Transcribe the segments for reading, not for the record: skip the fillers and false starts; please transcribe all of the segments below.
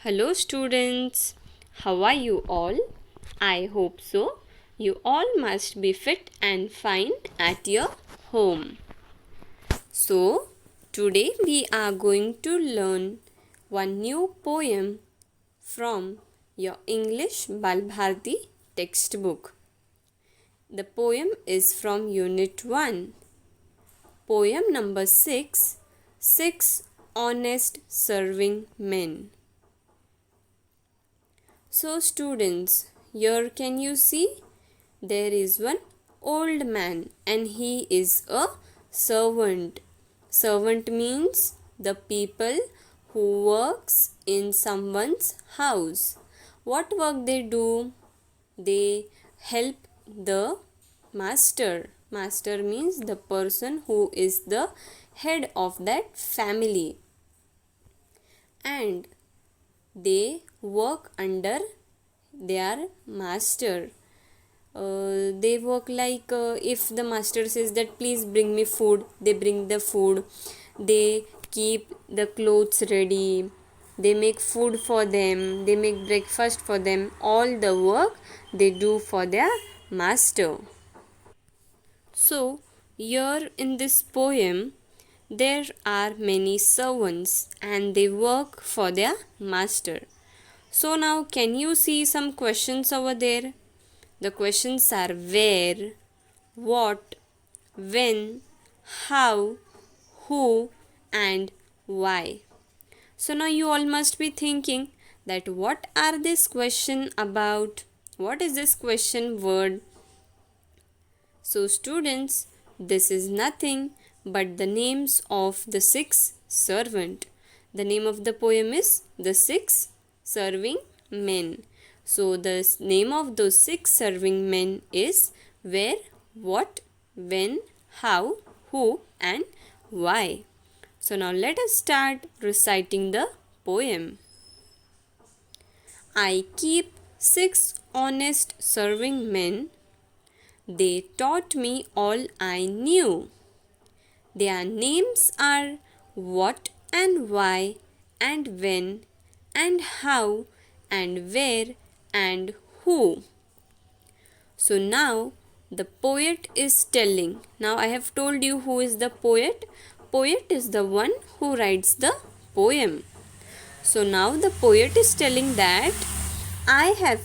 Hello, students. How are you all? I hope so. You all must be fit and fine at your home. So, today we are going to learn one new poem from your English Balbharti textbook. The poem is from Unit 1. Poem number 6, Six Honest Serving Men. So students, here can you see there is one old man and he is a servant. Servant means the people who works in someone's house. What work they do? They help the master. Master means the person who is the head of that family. And they work under their master. They work like if the master says that please bring me food, they bring the food. They keep the clothes ready, they make food for them, they make breakfast for them. All the work they do for their master. So here in this poem there are many servants and they work for their master. So now can you see some questions over there? The questions are where, what, when, how, who and why. So now you all must be thinking that what are this question about? What is this question word? So students, this is nothing but the names of the six servant. The name of the poem is The Six Serving Men. So the name of those six serving men is where, what, when, how, who and why. So now let us start reciting the poem. I keep six honest serving men. They taught me all I knew. Their names are what and why and when and how and where and who. So now the poet is telling. Now I have told you who is the poet. Poet is the one who writes the poem. So now the poet is telling that I have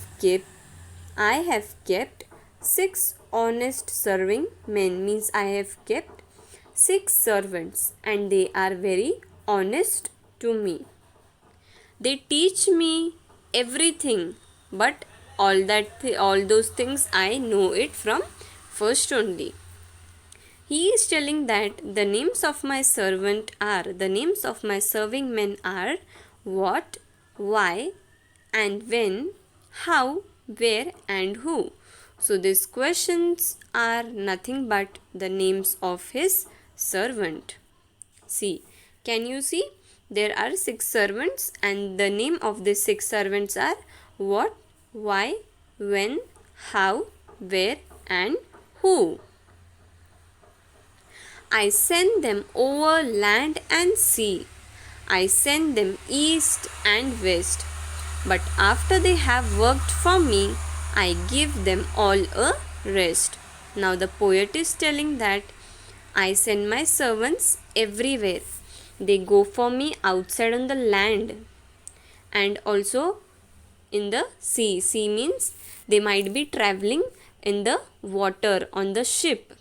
kept six honest serving men, means I have kept six servants and they are very honest to me. They teach me everything, but all those things I know it from first only. He is telling that the names of my serving men are what, why and when, how, where and who. So these questions are nothing but the names of his servant. See, can you see? There are six servants and the name of the six servants are what, why, when, how, where and who. I send them over land and sea. I send them east and west. But after they have worked for me, I give them all a rest. Now the poet is telling that I send my servants everywhere. They go for me outside on the land and also in the sea. Sea means they might be traveling in the water on the ship.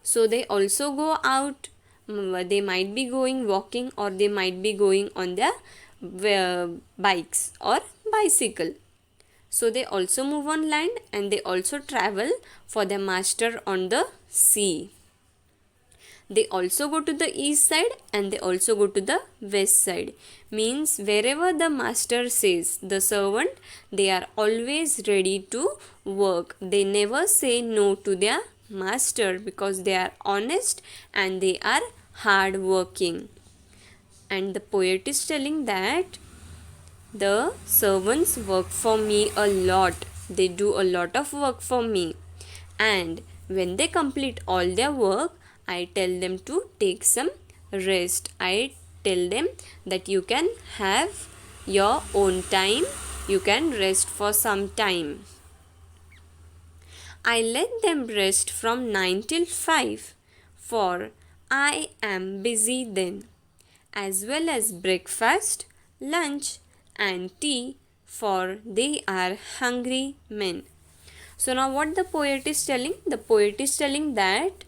So they also go out. They might be going walking or they might be going on their bikes or bicycle. So they also move on land and they also travel for their master on the sea. They also go to the east side and they also go to the west side. Means wherever the master says, the servant, they are always ready to work. They never say no to their master because they are honest and they are hard working. And the poet is telling that the servants work for me a lot. They do a lot of work for me. And when they complete all their work, I tell them to take some rest. I tell them that you can have your own time. You can rest for some time. I let them rest from 9 till 5, for I am busy then, as well as breakfast, lunch, and tea, for they are hungry men. So now what the poet is telling? The poet is telling that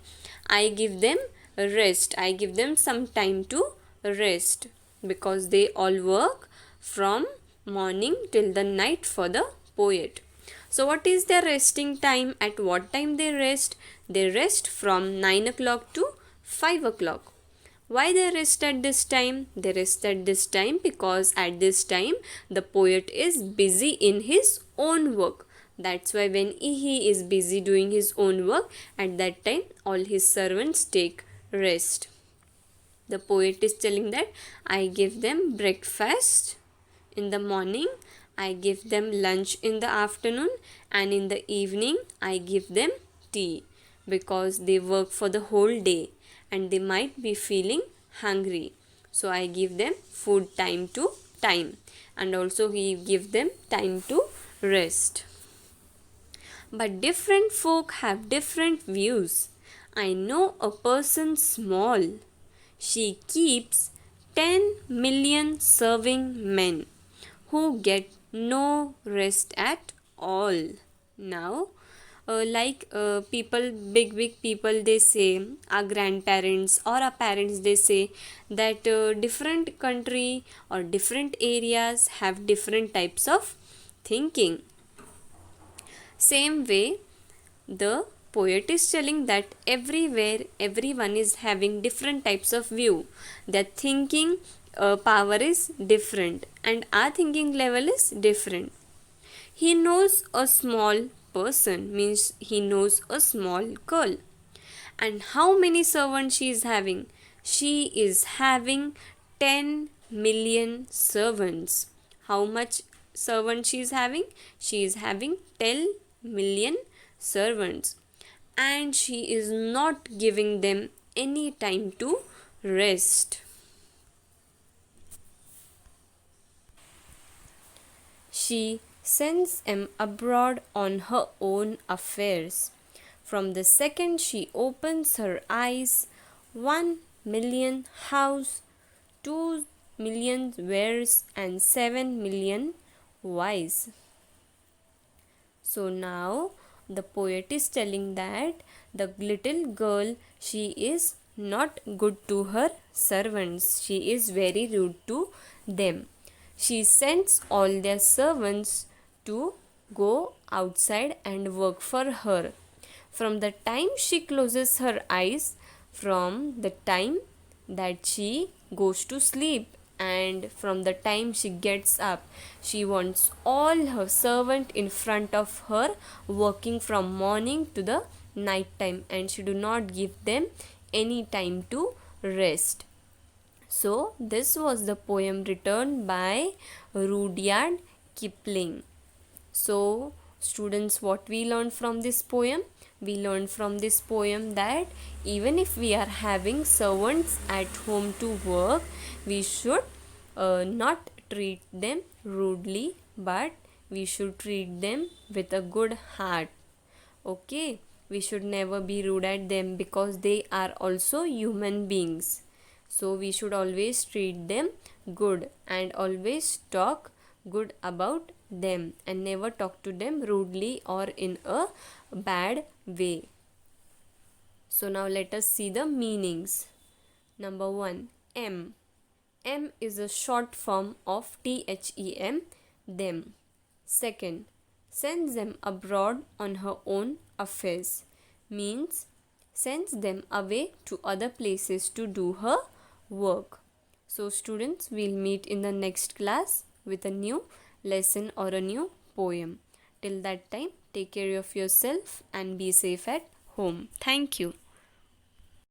I give them rest. I give them some time to rest because they all work from morning till the night for the poet. So what is their resting time? At what time they rest? They rest from 9 o'clock to 5 o'clock. Why they rest at this time? They rest at this time because at this time the poet is busy in his own work. That's why when he is busy doing his own work, at that time all his servants take rest. The poet is telling that I give them breakfast in the morning, I give them lunch in the afternoon, and in the evening I give them tea because they work for the whole day and they might be feeling hungry. So I give them food time to time, and also he give them time to rest. But different folk have different views. I know a person small. She keeps 10 million serving men who get no rest at all. Now, people, big people, they say, our grandparents or our parents, they say that different country or different areas have different types of thinking. Same way, the poet is telling that everywhere everyone is having different types of view. Their thinking power is different and our thinking level is different. He knows a small person means he knows a small girl. And how many servants she is having? She is having 10 million servants. How much servants she is having? She is having 10 million servants. And she is not giving them any time to rest. She sends them abroad on her own affairs. From the second she opens her eyes, 1 million house, 2 million wares, and 7 million wise. So now the poet is telling that the little girl, she is not good to her servants. She is very rude to them. She sends all their servants to go outside and work for her. From the time she closes her eyes, from the time that she goes to sleep, and from the time she gets up, she wants all her servant in front of her working from morning to the night time, and she do not give them any time to rest. So this was the poem written by Rudyard Kipling. So students, what we learned from this poem? We learned from this poem that even if we are having servants at home to work, we should not treat them rudely, but we should treat them with a good heart. Okay, we should never be rude at them because they are also human beings. So we should always treat them good and always talk good about them and never talk to them rudely or in a bad way. So now let us see the meanings. Number 1, M. M is a short form of THEM, them. Second, sends them abroad on her own affairs, means sends them away to other places to do her work. So students, we'll meet in the next class with a new lesson or a new poem. Till that time, take care of yourself and be safe at home. Thank you.